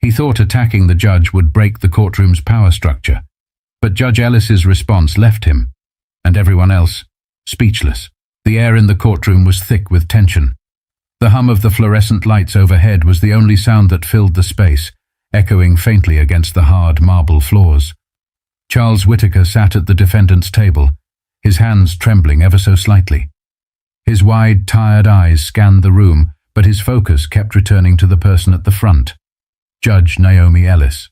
He thought attacking the judge would break the courtroom's power structure, but Judge Ellis's response left him, and everyone else, speechless. The air in the courtroom was thick with tension. The hum of the fluorescent lights overhead was the only sound that filled the space, echoing faintly against the hard marble floors. Charles Whittaker sat at the defendant's table, his hands trembling ever so slightly. His wide, tired eyes scanned the room, but his focus kept returning to the person at the front, Judge Naomi Ellis.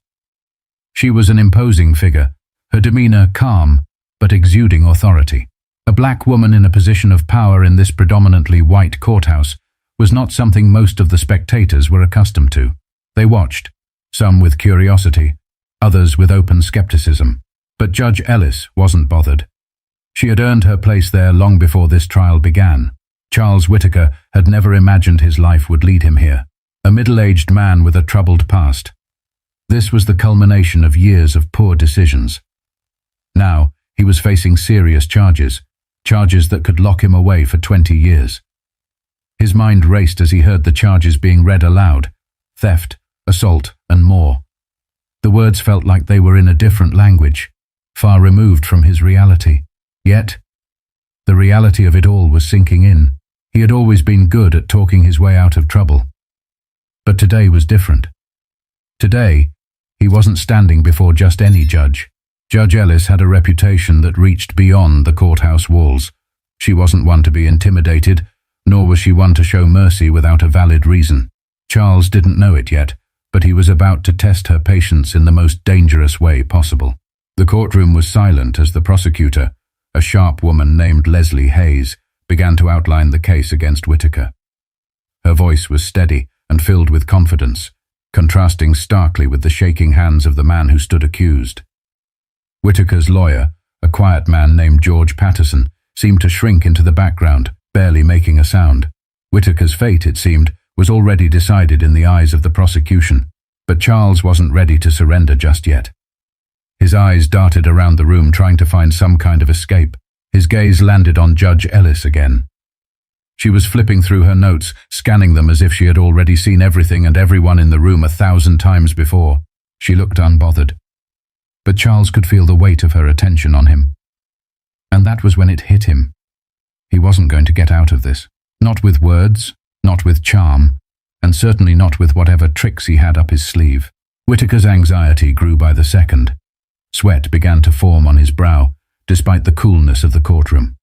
She was an imposing figure, her demeanor calm, but exuding authority. A black woman in a position of power in this predominantly white courthouse was not something most of the spectators were accustomed to. They watched, some with curiosity, others with open skepticism. But Judge Ellis wasn't bothered. She had earned her place there long before this trial began. Charles Whittaker had never imagined his life would lead him here, a middle-aged man with a troubled past. This was the culmination of years of poor decisions. Now, he was facing serious charges that could lock him away for 20 years. His mind raced as he heard the charges being read aloud: theft, assault, and more. The words felt like they were in a different language, far removed from his reality. Yet, the reality of it all was sinking in. He had always been good at talking his way out of trouble. But today was different. Today, he wasn't standing before just any judge. Judge Ellis had a reputation that reached beyond the courthouse walls. She wasn't one to be intimidated, nor was she one to show mercy without a valid reason. Charles didn't know it yet, but he was about to test her patience in the most dangerous way possible. The courtroom was silent as the prosecutor, a sharp woman named Leslie Hayes, began to outline the case against Whittaker. Her voice was steady and filled with confidence, contrasting starkly with the shaking hands of the man who stood accused. Whittaker's lawyer, a quiet man named George Patterson, seemed to shrink into the background, barely making a sound. Whittaker's fate, it seemed, was already decided in the eyes of the prosecution, but Charles wasn't ready to surrender just yet. His eyes darted around the room, trying to find some kind of escape. His gaze landed on Judge Ellis again. She was flipping through her notes, scanning them as if she had already seen everything and everyone in the room 1,000 times before. She looked unbothered. But Charles could feel the weight of her attention on him. And that was when it hit him. He wasn't going to get out of this. Not with words, not with charm, and certainly not with whatever tricks he had up his sleeve. Whittaker's anxiety grew by the second. Sweat began to form on his brow, despite the coolness of the courtroom.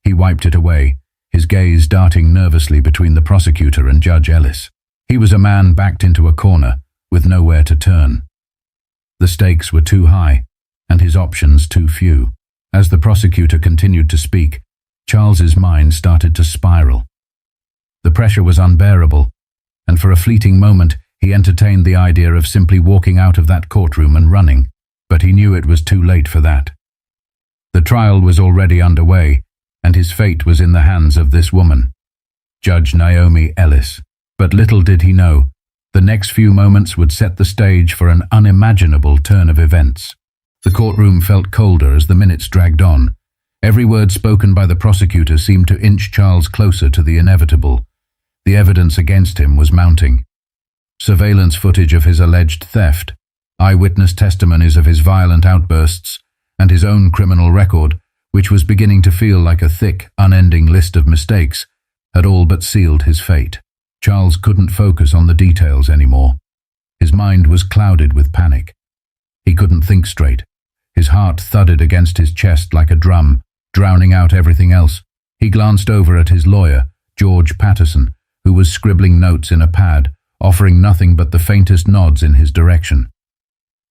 He wiped it away, his gaze darting nervously between the prosecutor and Judge Ellis. He was a man backed into a corner, with nowhere to turn. The stakes were too high, and his options too few. As the prosecutor continued to speak, Charles's mind started to spiral. The pressure was unbearable, and for a fleeting moment he entertained the idea of simply walking out of that courtroom and running. But he knew it was too late for that. The trial was already underway, and his fate was in the hands of this woman, Judge Naomi Ellis. But little did he know, the next few moments would set the stage for an unimaginable turn of events. The courtroom felt colder as the minutes dragged on. Every word spoken by the prosecutor seemed to inch Charles closer to the inevitable. The evidence against him was mounting. Surveillance footage of his alleged theft, eyewitness testimonies of his violent outbursts, and his own criminal record, which was beginning to feel like a thick, unending list of mistakes, had all but sealed his fate. Charles couldn't focus on the details anymore. His mind was clouded with panic. He couldn't think straight. His heart thudded against his chest like a drum, drowning out everything else. He glanced over at his lawyer, George Patterson, who was scribbling notes in a pad, offering nothing but the faintest nods in his direction.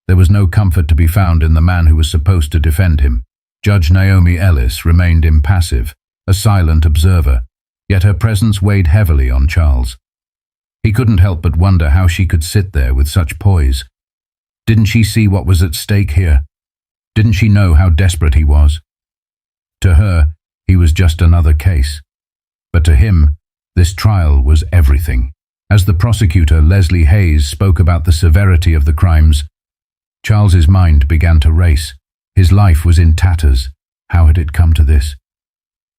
There was no comfort to be found in the man who was supposed to defend him. Judge Naomi Ellis remained impassive, a silent observer, yet her presence weighed heavily on Charles. He couldn't help but wonder how she could sit there with such poise. Didn't she see what was at stake here? Didn't she know how desperate he was? To her, he was just another case. But to him, this trial was everything. As the prosecutor, Leslie Hayes, spoke about the severity of the crimes, Charles's mind began to race. His life was in tatters. How had it come to this?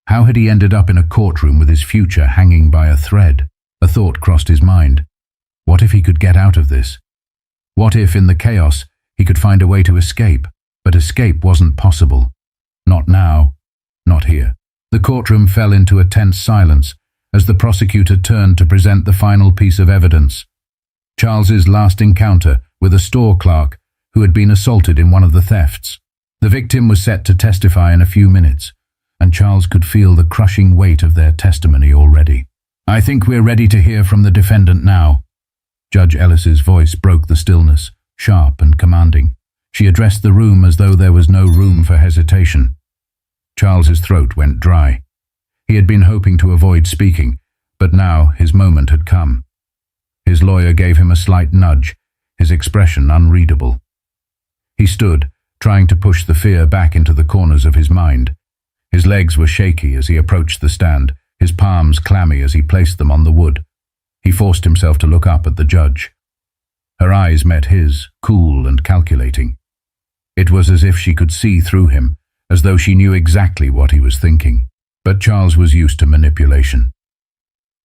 How had he ended up in a courtroom with his future hanging by a thread? A thought crossed his mind. What if he could get out of this? What if, in the chaos, he could find a way to escape? But escape wasn't possible. Not now. Not here. The courtroom fell into a tense silence as the prosecutor turned to present the final piece of evidence. Charles's last encounter with a store clerk who had been assaulted in one of the thefts. The victim was set to testify in a few minutes, and Charles could feel the crushing weight of their testimony already. "I think we're ready to hear from the defendant now." Judge Ellis's voice broke the stillness, sharp and commanding. She addressed the room as though there was no room for hesitation. Charles's throat went dry. He had been hoping to avoid speaking, but now his moment had come. His lawyer gave him a slight nudge, his expression unreadable. He stood, trying to push the fear back into the corners of his mind. His legs were shaky as he approached the stand, his palms clammy as he placed them on the wood. He forced himself to look up at the judge. Her eyes met his, cool and calculating. It was as if she could see through him, as though she knew exactly what he was thinking. But Charles was used to manipulation.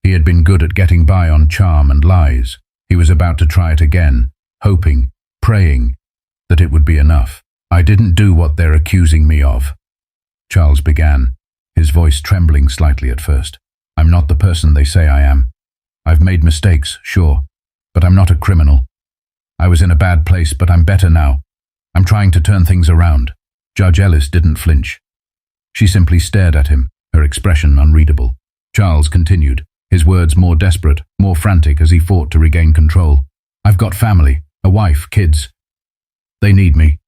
He had been good at getting by on charm and lies. He was about to try it again, hoping, praying, that it would be enough. "I didn't do what they're accusing me of," Charles began, his voice trembling slightly at first. "I'm not the person they say I am. I've made mistakes, sure, but I'm not a criminal. I was in a bad place, but I'm better now. I'm trying to turn things around." Judge Ellis didn't flinch. She simply stared at him, her expression unreadable. Charles continued, his words more desperate, more frantic as he fought to regain control. "I've got family, a wife, kids. They need me,"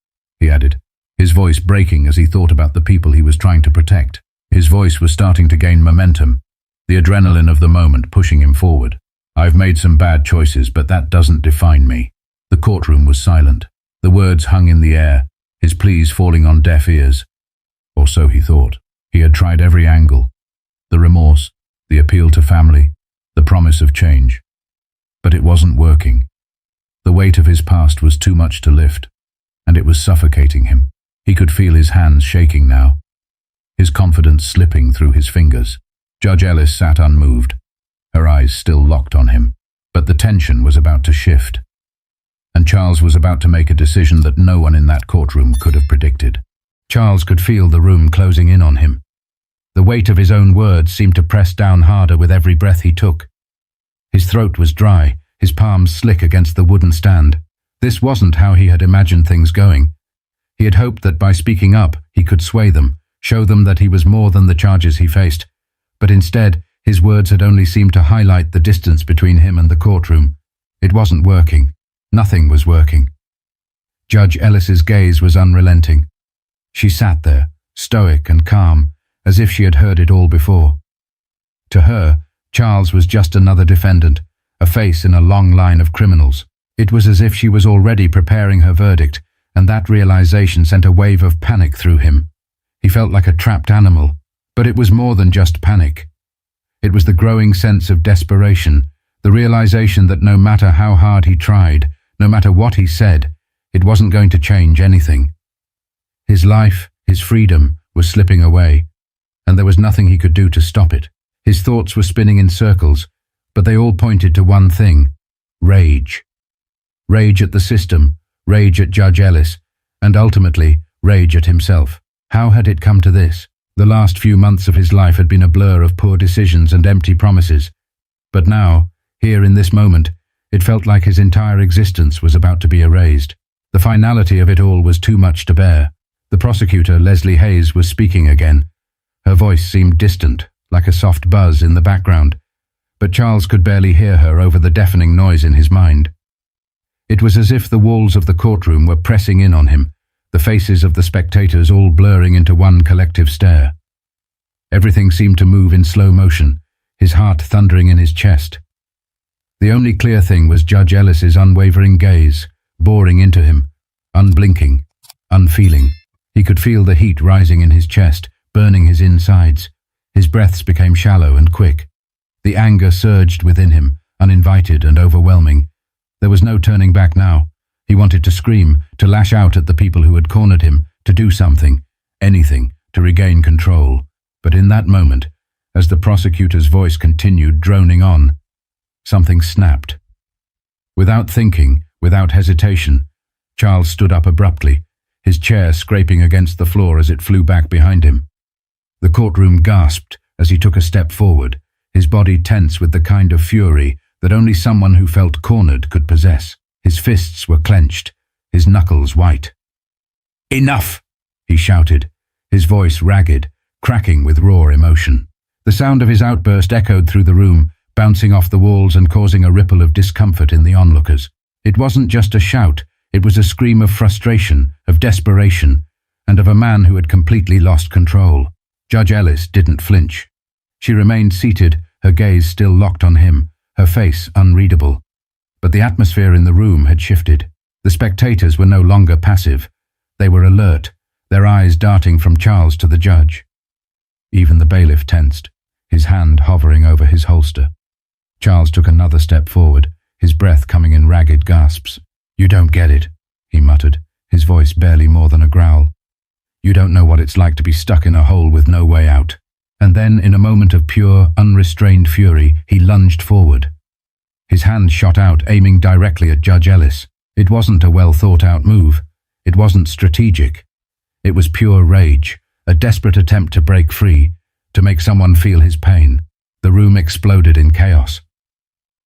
he added, his voice breaking as he thought about the people he was trying to protect. His voice was starting to gain momentum, the adrenaline of the moment pushing him forward. "I've made some bad choices, but that doesn't define me." The courtroom was silent. The words hung in the air, his pleas falling on deaf ears. Or so he thought. He had tried every angle. The remorse, the appeal to family, the promise of change. But it wasn't working. The weight of his past was too much to lift, and it was suffocating him. He could feel his hands shaking now, his confidence slipping through his fingers. Judge Ellis sat unmoved, her eyes still locked on him. But the tension was about to shift, and Charles was about to make a decision that no one in that courtroom could have predicted. Charles could feel the room closing in on him. The weight of his own words seemed to press down harder with every breath he took. His throat was dry, his palms slick against the wooden stand. This wasn't how he had imagined things going. He had hoped that by speaking up, he could sway them, show them that he was more than the charges he faced. But instead, his words had only seemed to highlight the distance between him and the courtroom. It wasn't working. Nothing was working. Judge Ellis's gaze was unrelenting. She sat there, stoic and calm, as if she had heard it all before. To her, Charles was just another defendant, a face in a long line of criminals. It was as if she was already preparing her verdict, and that realization sent a wave of panic through him. He felt like a trapped animal, but it was more than just panic. It was the growing sense of desperation, the realization that no matter how hard he tried, no matter what he said, it wasn't going to change anything. His life, his freedom, was slipping away, and there was nothing he could do to stop it. His thoughts were spinning in circles, but they all pointed to one thing: rage. Rage at the system, rage at Judge Ellis, and ultimately, rage at himself. How had it come to this? The last few months of his life had been a blur of poor decisions and empty promises. But now, here in this moment, it felt like his entire existence was about to be erased. The finality of it all was too much to bear. The prosecutor, Leslie Hayes, was speaking again. Her voice seemed distant, like a soft buzz in the background, but Charles could barely hear her over the deafening noise in his mind. It was as if the walls of the courtroom were pressing in on him, the faces of the spectators all blurring into one collective stare. Everything seemed to move in slow motion, his heart thundering in his chest. The only clear thing was Judge Ellis's unwavering gaze, boring into him, unblinking, unfeeling. He could feel the heat rising in his chest, burning his insides. His breaths became shallow and quick. The anger surged within him, uninvited and overwhelming. There was no turning back now. He wanted to scream, to lash out at the people who had cornered him, to do something, anything, to regain control. But in that moment, as the prosecutor's voice continued droning on, something snapped. Without thinking, Without hesitation, Charles stood up abruptly, his chair scraping against the floor as it flew back behind him. The courtroom gasped as he took a step forward, his body tense with the kind of fury that only someone who felt cornered could possess. His fists were clenched, his knuckles white. "Enough!" he shouted, his voice ragged, cracking with raw emotion. The sound of his outburst echoed through the room, bouncing off the walls and causing a ripple of discomfort in the onlookers. It wasn't just a shout, it was a scream of frustration, of desperation, and of a man who had completely lost control. Judge Ellis didn't flinch. She remained seated, her gaze still locked on him, her face unreadable. But the atmosphere in the room had shifted. The spectators were no longer passive. They were alert, their eyes darting from Charles to the judge. Even the bailiff tensed, his hand hovering over his holster. Charles took another step forward, his breath coming in ragged gasps. "You don't get it," he muttered, his voice barely more than a growl. "You don't know what it's like to be stuck in a hole with no way out." And then, in a moment of pure, unrestrained fury, he lunged forward. His hand shot out, aiming directly at Judge Ellis. It wasn't a well-thought-out move. It wasn't strategic. It was pure rage, a desperate attempt to break free, to make someone feel his pain. The room exploded in chaos.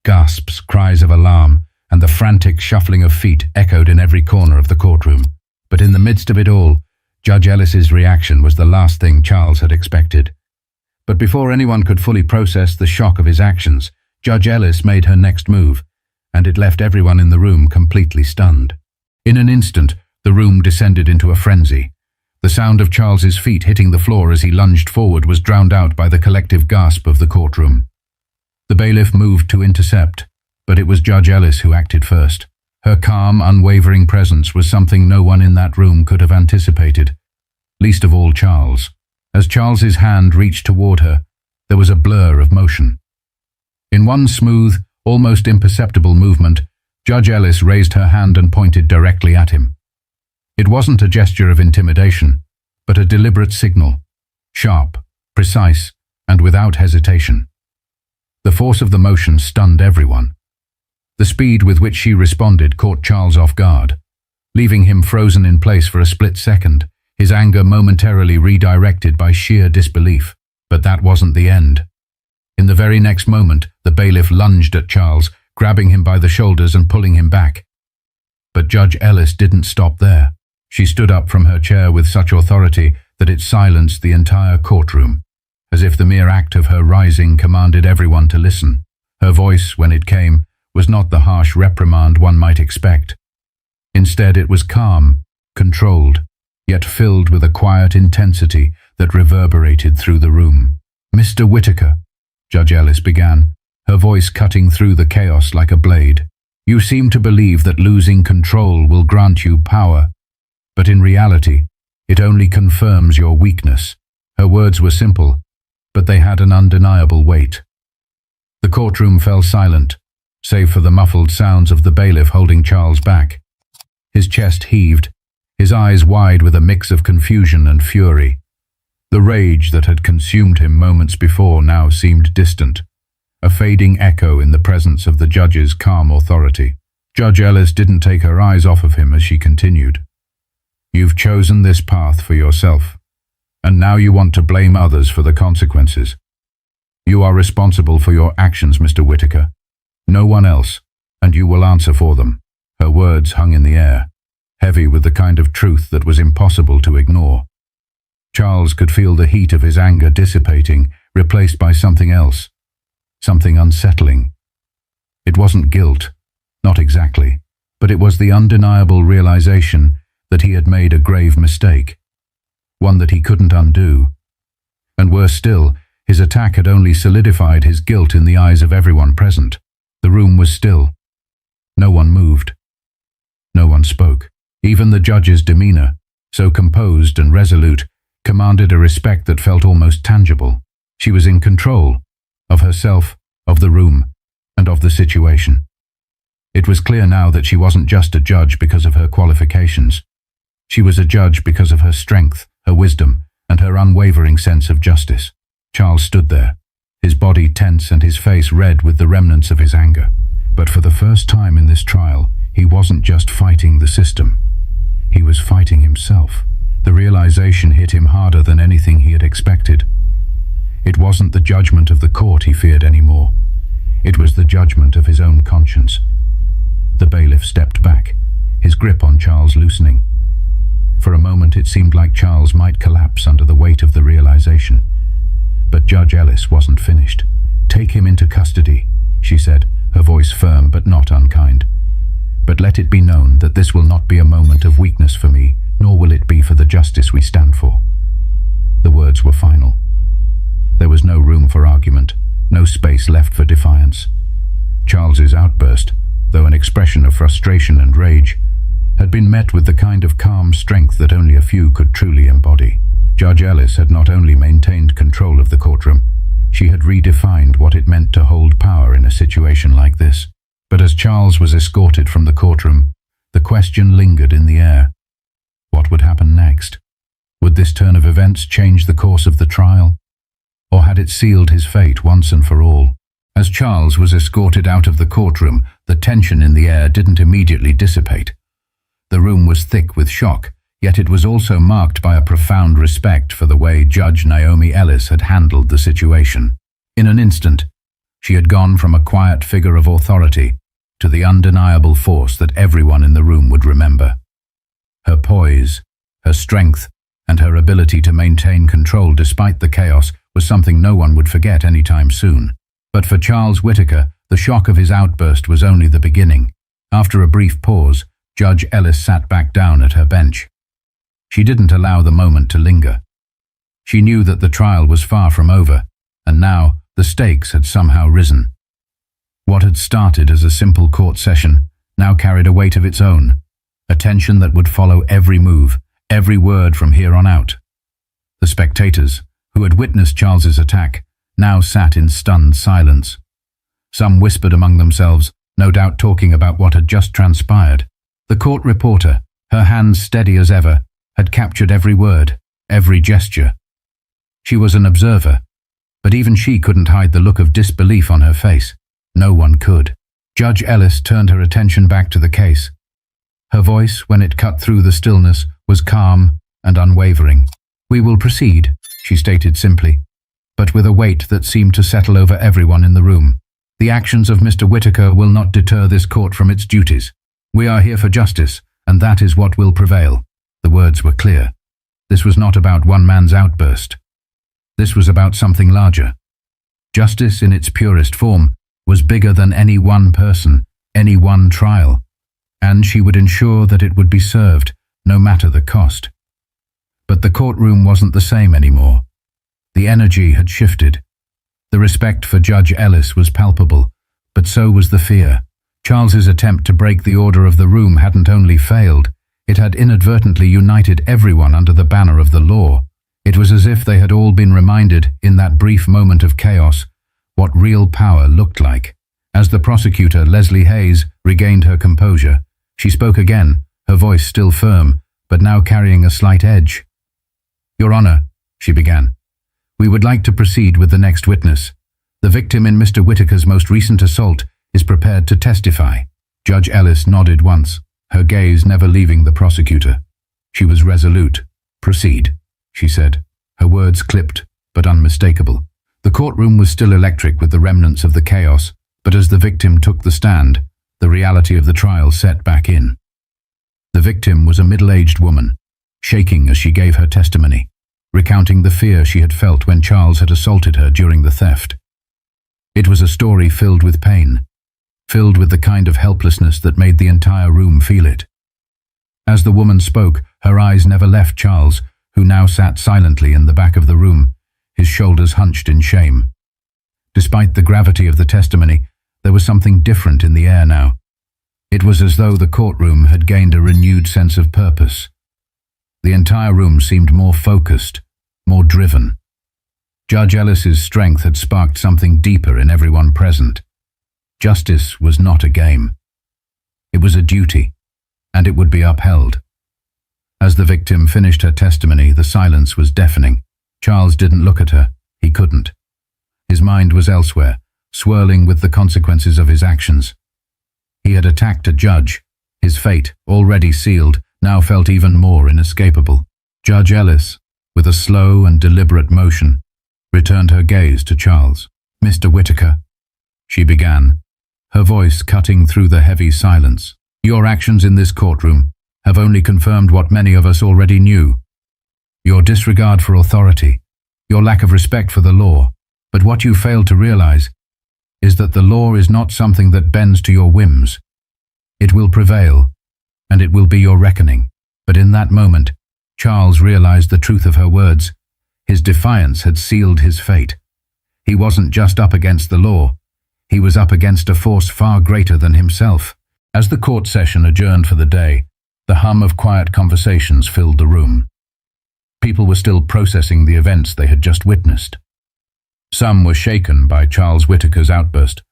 Gasps, cries of alarm, and the frantic shuffling of feet echoed in every corner of the courtroom. But in the midst of it all, Judge Ellis's reaction was the last thing Charles had expected. But before anyone could fully process the shock of his actions, Judge Ellis made her next move, and it left everyone in the room completely stunned. In an instant, the room descended into a frenzy. The sound of Charles's feet hitting the floor as he lunged forward was drowned out by the collective gasp of the courtroom. The bailiff moved to intercept, but it was Judge Ellis who acted first. Her calm, unwavering presence was something no one in that room could have anticipated, least of all Charles. As Charles's hand reached toward her, there was a blur of motion. In one smooth, almost imperceptible movement, Judge Ellis raised her hand and pointed directly at him. It wasn't a gesture of intimidation, but a deliberate signal, sharp, precise, and without hesitation. The force of the motion stunned everyone. The speed with which she responded caught Charles off guard, leaving him frozen in place for a split second, his anger momentarily redirected by sheer disbelief. But that wasn't the end. In the very next moment, the bailiff lunged at Charles, grabbing him by the shoulders and pulling him back. But Judge Ellis didn't stop there. She stood up from her chair with such authority that it silenced the entire courtroom, as if the mere act of her rising commanded everyone to listen. Her voice, when it came, was not the harsh reprimand one might expect. Instead, it was calm, controlled, yet filled with a quiet intensity that reverberated through the room. "Mr. Whitaker," Judge Ellis began, her voice cutting through the chaos like a blade, "you seem to believe that losing control will grant you power, but in reality, it only confirms your weakness." Her words were simple, but they had an undeniable weight. The courtroom fell silent, save for the muffled sounds of the bailiff holding Charles back. His chest heaved, his eyes wide with a mix of confusion and fury. The rage that had consumed him moments before now seemed distant, a fading echo in the presence of the judge's calm authority. Judge Ellis didn't take her eyes off of him as she continued. "You've chosen this path for yourself, and now you want to blame others for the consequences. You are responsible for your actions, Mr. Whitaker. No one else, and you will answer for them." Her words hung in the air, heavy with the kind of truth that was impossible to ignore. Charles could feel the heat of his anger dissipating, replaced by something else, something unsettling. It wasn't guilt, not exactly, but it was the undeniable realization that he had made a grave mistake, one that he couldn't undo. And worse still, his attack had only solidified his guilt in the eyes of everyone present. The room was still. No one moved. No one spoke. Even the judge's demeanor, so composed and resolute, commanded a respect that felt almost tangible. She was in control of herself, of the room, and of the situation. It was clear now that she wasn't just a judge because of her qualifications. She was a judge because of her strength, her wisdom, and her unwavering sense of justice. Charles stood there, his body tense and his face red with the remnants of his anger. But for the first time in this trial, He wasn't just fighting the system. He was fighting himself. The realization hit him harder than anything he had expected. It wasn't the judgment of the court he feared anymore. It was the judgment of his own conscience. The bailiff stepped back, his grip on Charles loosening. For a moment it seemed like Charles might collapse under the weight of the realization. But Judge Ellis wasn't finished. "Take him into custody," she said, her voice firm but not unkind. "But let it be known that this will not be a moment of weakness for me, nor will it be for the justice we stand for." The words were final. There was no room for argument, no space left for defiance. Charles's outburst, though an expression of frustration and rage, had been met with the kind of calm strength that only a few could truly embody. Judge Ellis had not only maintained control of the courtroom, she had redefined what it meant to hold power in a situation like this. But as Charles was escorted from the courtroom, the question lingered in the air. What would happen next? Would this turn of events change the course of the trial? Or had it sealed his fate once and for all? As Charles was escorted out of the courtroom, the tension in the air didn't immediately dissipate. The room was thick with shock, yet it was also marked by a profound respect for the way Judge Naomi Ellis had handled the situation. In an instant, she had gone from a quiet figure of authority to the undeniable force that everyone in the room would remember. Her poise, her strength, and her ability to maintain control despite the chaos was something no one would forget anytime soon. But for Charles Whittaker, the shock of his outburst was only the beginning. After a brief pause, Judge Ellis sat back down at her bench. She didn't allow the moment to linger. She knew that the trial was far from over, and now the stakes had somehow risen. What had started as a simple court session now carried a weight of its own, a tension that would follow every move, every word from here on out. The spectators, who had witnessed Charles's attack, now sat in stunned silence. Some whispered among themselves, no doubt talking about what had just transpired. The court reporter, her hands steady as ever, had captured every word, every gesture. She was an observer, but even she couldn't hide the look of disbelief on her face. No one could. Judge Ellis turned her attention back to the case. Her voice, when it cut through the stillness, was calm and unwavering. "We will proceed," she stated simply, but with a weight that seemed to settle over everyone in the room. "The actions of Mr. Whittaker will not deter this court from its duties. We are here for justice, and that is what will prevail." The words were clear. This was not about one man's outburst. This was about something larger. Justice in its purest form was bigger than any one person, any one trial, and she would ensure that it would be served, no matter the cost. But the courtroom wasn't the same anymore. The energy had shifted. The respect for Judge Ellis was palpable, but so was the fear. Charles's attempt to break the order of the room hadn't only failed, it had inadvertently united everyone under the banner of the law. It was as if they had all been reminded, in that brief moment of chaos, what real power looked like. As the prosecutor, Leslie Hayes, regained her composure, she spoke again, her voice still firm, but now carrying a slight edge. "Your Honor," she began, "we would like to proceed with the next witness. The victim in Mr. Whittaker's most recent assault is prepared to testify." Judge Ellis nodded once, her gaze never leaving the prosecutor. She was resolute. "Proceed," she said, her words clipped but unmistakable. The courtroom was still electric with the remnants of the chaos, but as the victim took the stand, the reality of the trial set back in. The victim was a middle-aged woman, shaking as she gave her testimony, recounting the fear she had felt when Charles had assaulted her during the theft. It was a story filled with pain, filled with the kind of helplessness that made the entire room feel it. As the woman spoke, her eyes never left Charles, who now sat silently in the back of the room, his shoulders hunched in shame. Despite the gravity of the testimony, there was something different in the air now. It was as though the courtroom had gained a renewed sense of purpose. The entire room seemed more focused, more driven. Judge Ellis's strength had sparked something deeper in everyone present. Justice was not a game. It was a duty, and it would be upheld. As the victim finished her testimony, the silence was deafening. Charles didn't look at her. He couldn't. His mind was elsewhere, swirling with the consequences of his actions. He had attacked a judge, His fate, already sealed, now felt even more inescapable. Judge Ellis, with a slow and deliberate motion, returned her gaze to Charles. "Mr. Whitaker," she began, her voice cutting through the heavy silence, "your actions in this courtroom have only confirmed what many of us already knew. Your disregard for authority, your lack of respect for the law, but what you fail to realize is that the law is not something that bends to your whims. It will prevail, and it will be your reckoning." But in that moment, Charles realized the truth of her words. His defiance had sealed his fate. He wasn't just up against the law. He was up against a force far greater than himself. As the court session adjourned for the day, the hum of quiet conversations filled the room. People were still processing the events they had just witnessed. Some were shaken by Charles Whitaker's outburst.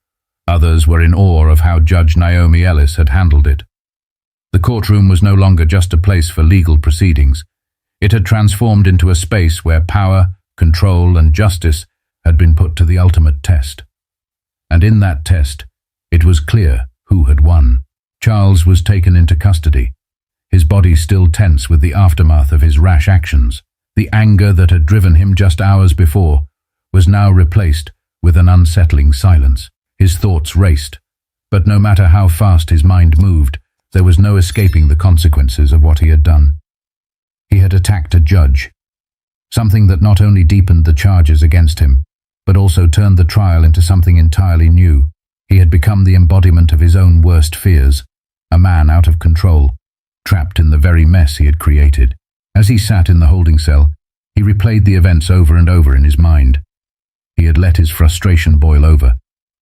Others were in awe of how Judge Naomi Ellis had handled it. The courtroom was no longer just a place for legal proceedings. It had transformed into a space where power, control, and justice had been put to the ultimate test. And in that test, it was clear who had won. Charles was taken into custody, his body still tense with the aftermath of his rash actions. The anger that had driven him just hours before was now replaced with an unsettling silence. His thoughts raced, but no matter how fast his mind moved, there was no escaping the consequences of what he had done. He had attacked a judge, something that not only deepened the charges against him, but also turned the trial into something entirely new. He had become the embodiment of his own worst fears, a man out of control, trapped in the very mess he had created. As he sat in the holding cell, he replayed the events over and over in his mind. He had let his frustration boil over,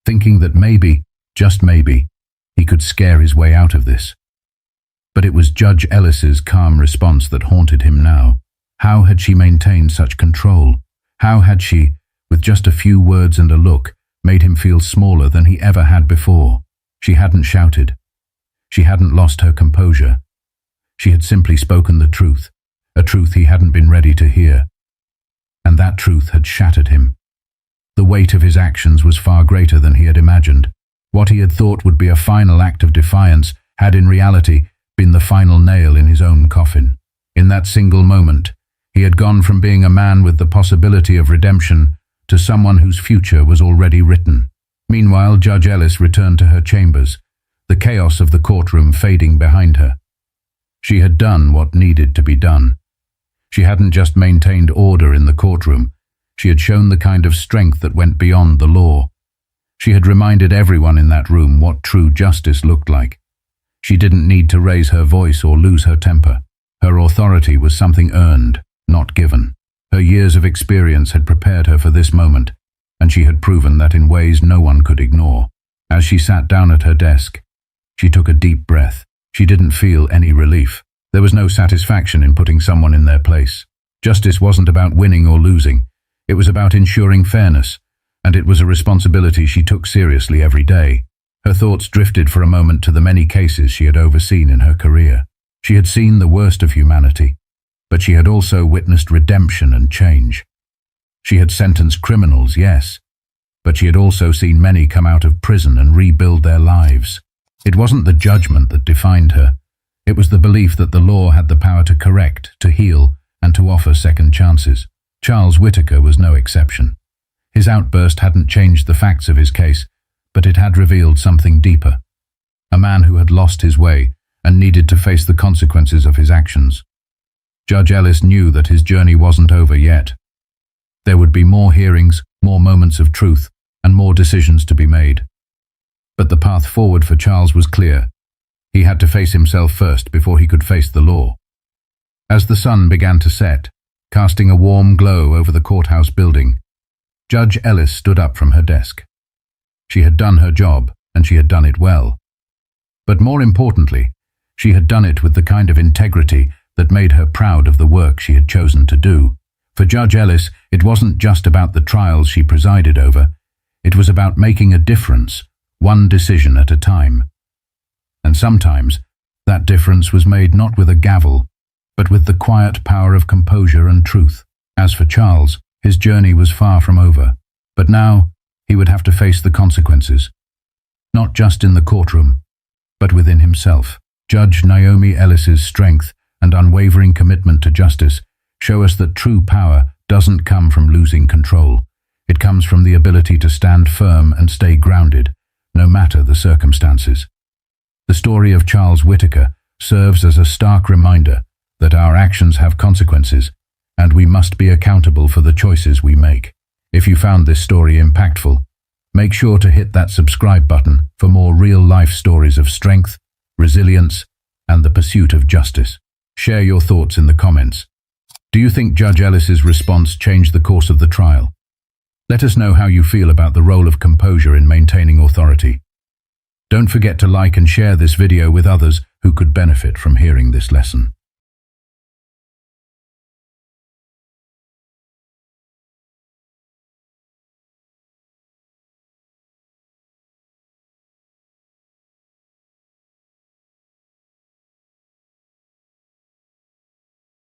thinking that maybe, just maybe, he could scare his way out of this. But it was Judge Ellis's calm response that haunted him now. How had she maintained such control? How had she, with just a few words and a look, made him feel smaller than he ever had before? She hadn't shouted. She hadn't lost her composure. She had simply spoken the truth, a truth he hadn't been ready to hear. And that truth had shattered him. The weight of his actions was far greater than he had imagined. What he had thought would be a final act of defiance had in reality been the final nail in his own coffin. In that single moment, he had gone from being a man with the possibility of redemption to someone whose future was already written. Meanwhile, Judge Ellis returned to her chambers, the chaos of the courtroom fading behind her. She had done what needed to be done. She hadn't just maintained order in the courtroom. She had shown the kind of strength that went beyond the law. She had reminded everyone in that room what true justice looked like. She didn't need to raise her voice or lose her temper. Her authority was something earned, not given. Her years of experience had prepared her for this moment, and she had proven that in ways no one could ignore. As she sat down at her desk, she took a deep breath. She didn't feel any relief. There was no satisfaction in putting someone in their place. Justice wasn't about winning or losing. It was about ensuring fairness, and it was a responsibility she took seriously every day. Her thoughts drifted for a moment to the many cases she had overseen in her career. She had seen the worst of humanity, but she had also witnessed redemption and change. She had sentenced criminals, yes, but she had also seen many come out of prison and rebuild their lives. It wasn't the judgment that defined her. It was the belief that the law had the power to correct, to heal, and to offer second chances. Charles Whitaker was no exception. His outburst hadn't changed the facts of his case, but it had revealed something deeper. A man who had lost his way and needed to face the consequences of his actions. Judge Ellis knew that his journey wasn't over yet. There would be more hearings, more moments of truth, and more decisions to be made. But the path forward for Charles was clear. He had to face himself first before he could face the law. As the sun began to set, casting a warm glow over the courthouse building, Judge Ellis stood up from her desk. She had done her job, and she had done it well. But more importantly, she had done it with the kind of integrity that made her proud of the work she had chosen to do. For Judge Ellis, it wasn't just about the trials she presided over. It was about making a difference, one decision at a time. And sometimes, that difference was made not with a gavel, but with the quiet power of composure and truth. As for Charles, his journey was far from over. But now, he would have to face the consequences. Not just in the courtroom, but within himself. Judge Naomi Ellis's strength and unwavering commitment to justice show us that true power doesn't come from losing control. It comes from the ability to stand firm and stay grounded, no matter the circumstances. The story of Charles Whittaker serves as a stark reminder that our actions have consequences, and we must be accountable for the choices we make. If you found this story impactful, make sure to hit that subscribe button for more real-life stories of strength, resilience, and the pursuit of justice. Share your thoughts in the comments. Do you think Judge Ellis's response changed the course of the trial? Let us know how you feel about the role of composure in maintaining authority. Don't forget to like and share this video with others who could benefit from hearing this lesson.